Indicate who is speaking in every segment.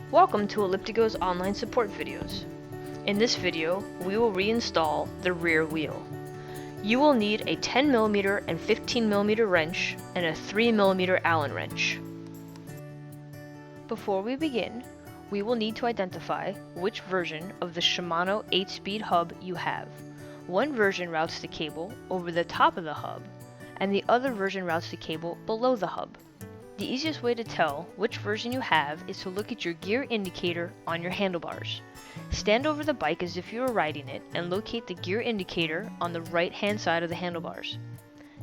Speaker 1: Welcome to ElliptiGO's online support videos. In this video, we will reinstall the rear wheel. You will need a 10mm and 15mm wrench and a 3mm Allen wrench. Before we begin, we will need to identify which version of the Shimano 8-speed hub you have. One version routes the cable over the top of the hub, and the other version routes the cable below the hub. The easiest way to tell which version you have is to look at your gear indicator on your handlebars. Stand over the bike as if you were riding it and locate the gear indicator on the right hand side of the handlebars.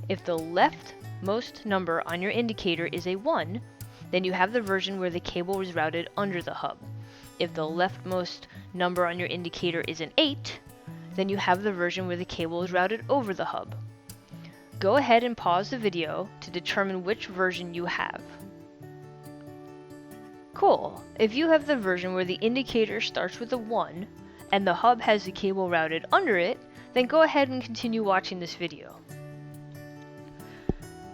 Speaker 1: If the leftmost number on your indicator is a 1, then you have the version where the cable is routed under the hub. If the leftmost number on your indicator is an 8, then you have the version where the cable is routed over the hub. Go ahead and pause the video to determine which version you have. Cool! If you have the version where the indicator starts with a 1 and the hub has the cable routed under it, then go ahead and continue watching this video.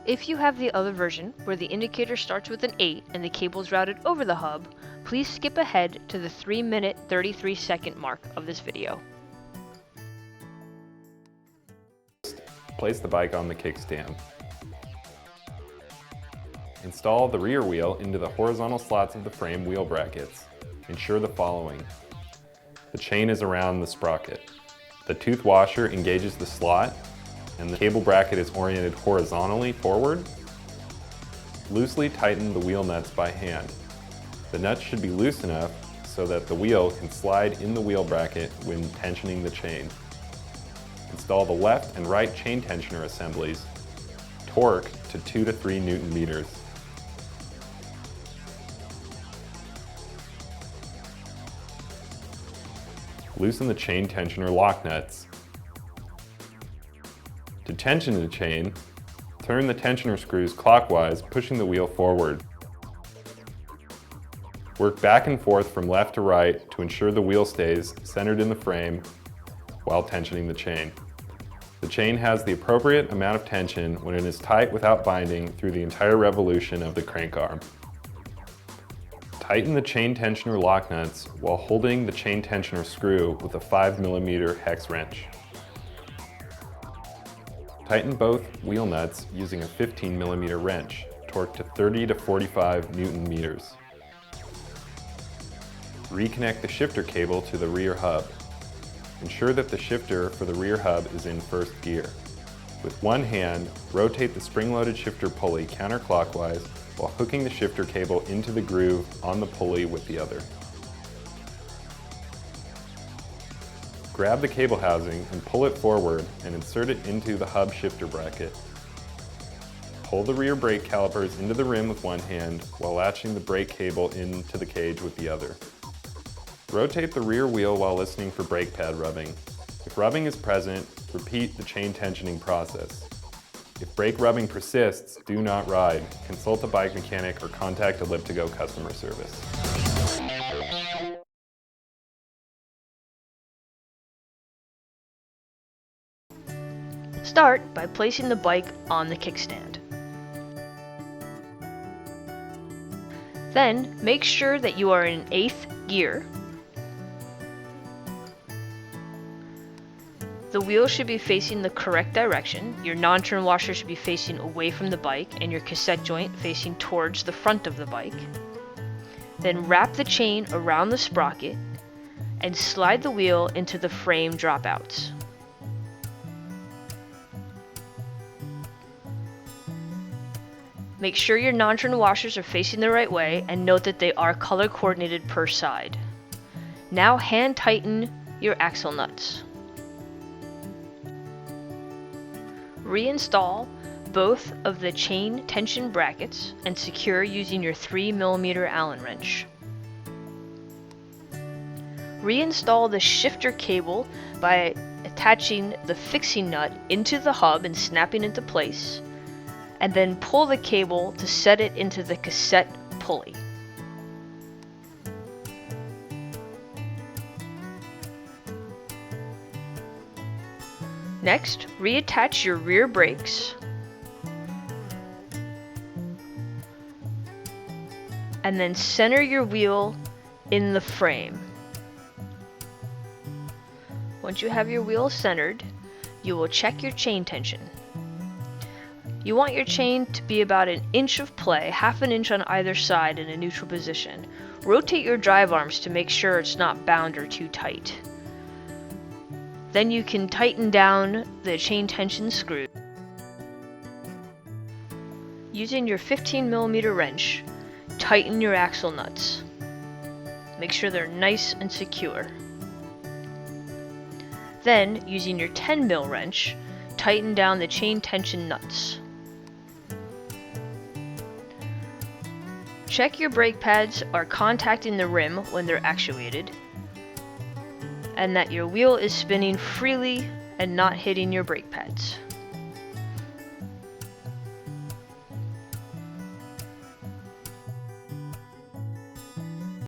Speaker 1: If you have the other version where the indicator starts with an 8 and the cable is routed over the hub, please skip ahead to the 3-minute 33-second mark of this video.
Speaker 2: Place the bike on the kickstand. Install the rear wheel into the horizontal slots of the frame wheel brackets. Ensure the following. The chain is around the sprocket. The tooth washer engages the slot and the cable bracket is oriented horizontally forward. Loosely tighten the wheel nuts by hand. The nuts should be loose enough so that the wheel can slide in the wheel bracket when tensioning the chain. Install the left and right chain tensioner assemblies. Torque to 2 to 3 Newton meters. Loosen the chain tensioner lock nuts. To tension the chain, turn the tensioner screws clockwise, pushing the wheel forward. Work back and forth from left to right to ensure the wheel stays centered in the frame while tensioning the chain. The chain has the appropriate amount of tension when it is tight without binding through the entire revolution of the crank arm. Tighten the chain tensioner lock nuts while holding the chain tensioner screw with a 5mm hex wrench. Tighten both wheel nuts using a 15mm wrench, torqued to 30 to 45 Newton meters. Reconnect the shifter cable to the rear hub. Ensure that the shifter for the rear hub is in first gear. With one hand, rotate the spring-loaded shifter pulley counterclockwise while hooking the shifter cable into the groove on the pulley with the other. Grab the cable housing and pull it forward and insert it into the hub shifter bracket. Pull the rear brake calipers into the rim with one hand while latching the brake cable into the cage with the other. Rotate the rear wheel while listening for brake pad rubbing. If rubbing is present, repeat the chain tensioning process. If brake rubbing persists, do not ride. Consult a bike mechanic or contact ElliptiGO customer service.
Speaker 1: Start by placing the bike on the kickstand. Then make sure that you are in 8th gear. The wheel should be facing the correct direction, your non-turn washer should be facing away from the bike, and your cassette joint facing towards the front of the bike. Then wrap the chain around the sprocket and slide the wheel into the frame dropouts. Make sure your non-turn washers are facing the right way and note that they are color coordinated per side. Now hand tighten your axle nuts. Reinstall both of the chain tension brackets and secure using your 3mm Allen wrench. Reinstall the shifter cable by attaching the fixing nut into the hub and snapping into place, and then pull the cable to set it into the cassette pulley. Next, reattach your rear brakes and then center your wheel in the frame. Once you have your wheel centered, you will check your chain tension. You want your chain to be about an inch of play, half an inch on either side in a neutral position. Rotate your drive arms to make sure it's not bound or too tight. Then you can tighten down the chain tension screw. Using your 15mm wrench, tighten your axle nuts. Make sure they're nice and secure. Then, using your 10mm wrench, tighten down the chain tension nuts. Check your brake pads are contacting the rim when they're actuated, and that your wheel is spinning freely and not hitting your brake pads.